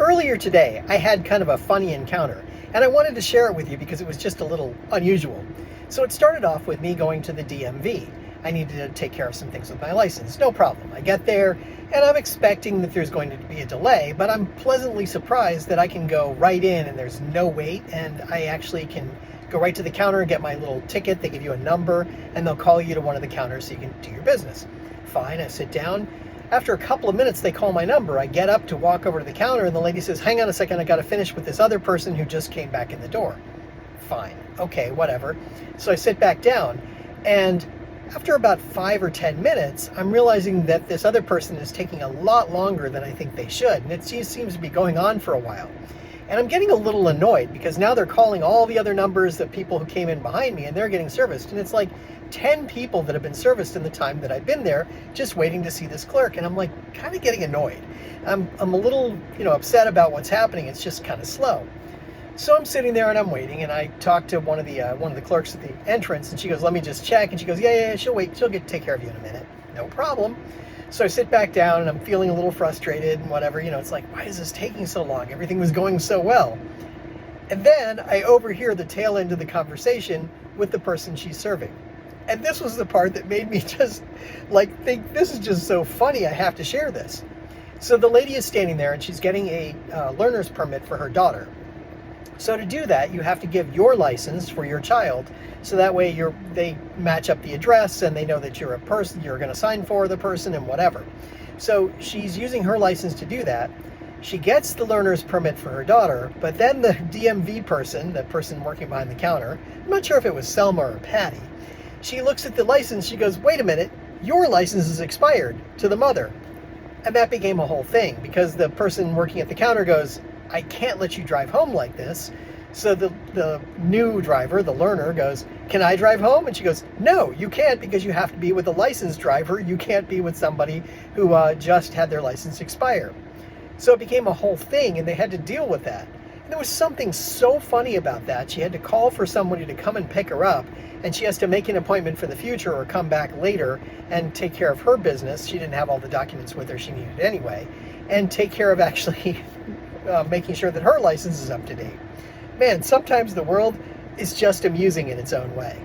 Earlier today, I had kind of a funny encounter, and I wanted to share it with you because it was just a little unusual. So it started off with me going to the DMV. I needed to take care of some things with my license. No problem. I get there, and I'm expecting that there's going to be a delay, but I'm pleasantly surprised that I can go right in and there's no wait, and I actually can go right to the counter and get my little ticket. They give you a number, and they'll call you to one of the counters so you can do your business. Fine, I sit down. After a couple of minutes, they call my number. I get up to walk over to the counter, and the lady says, hang on a second, I got to finish with this other person who just came back in the door. Fine, okay, whatever. So I sit back down, and after about 5 or 10 minutes, I'm realizing that this other person is taking a lot longer than I think they should, and it seems to be going on for a while. And I'm getting a little annoyed because now they're calling all the other numbers of people who came in behind me, and they're getting serviced. And it's like 10 people that have been serviced in the time that I've been there, just waiting to see this clerk. And I'm like kind of getting annoyed. I'm a little, upset about what's happening. It's just kind of slow. So I'm sitting there and I'm waiting, and I talk to one of the clerks at the entrance, and she goes, let me just check. And she goes, yeah, she'll wait. She'll take care of you in a minute. No problem. So I sit back down, and I'm feeling a little frustrated and whatever. It's like, why is this taking so long? Everything was going so well. And then I overhear the tail end of the conversation with the person she's serving. And this was the part that made me just think, this is just so funny, I have to share this. So the lady is standing there, and she's getting a learner's permit for her daughter. So to do that, you have to give your license for your child, so that way they match up the address and they know that you're a person, you're going to sign for the person and whatever. So she's using her license to do that. She gets the learner's permit for her daughter, but then the DMV person, the person working behind the counter, I'm not sure if it was Selma or Patty, she looks at the license, she goes, wait a minute, your license is expired, to the mother. And that became a whole thing, because the person working at the counter goes, I can't let you drive home like this. So the new driver, the learner, goes, can I drive home? And she goes, no, you can't, because you have to be with a licensed driver. You can't be with somebody who just had their license expire. So it became a whole thing, and they had to deal with that. And there was something so funny about that. She had to call for somebody to come and pick her up, and she has to make an appointment for the future or come back later and take care of her business. She didn't have all the documents with her she needed anyway, and take care of actually making sure that her license is up to date. Man, sometimes the world is just amusing in its own way.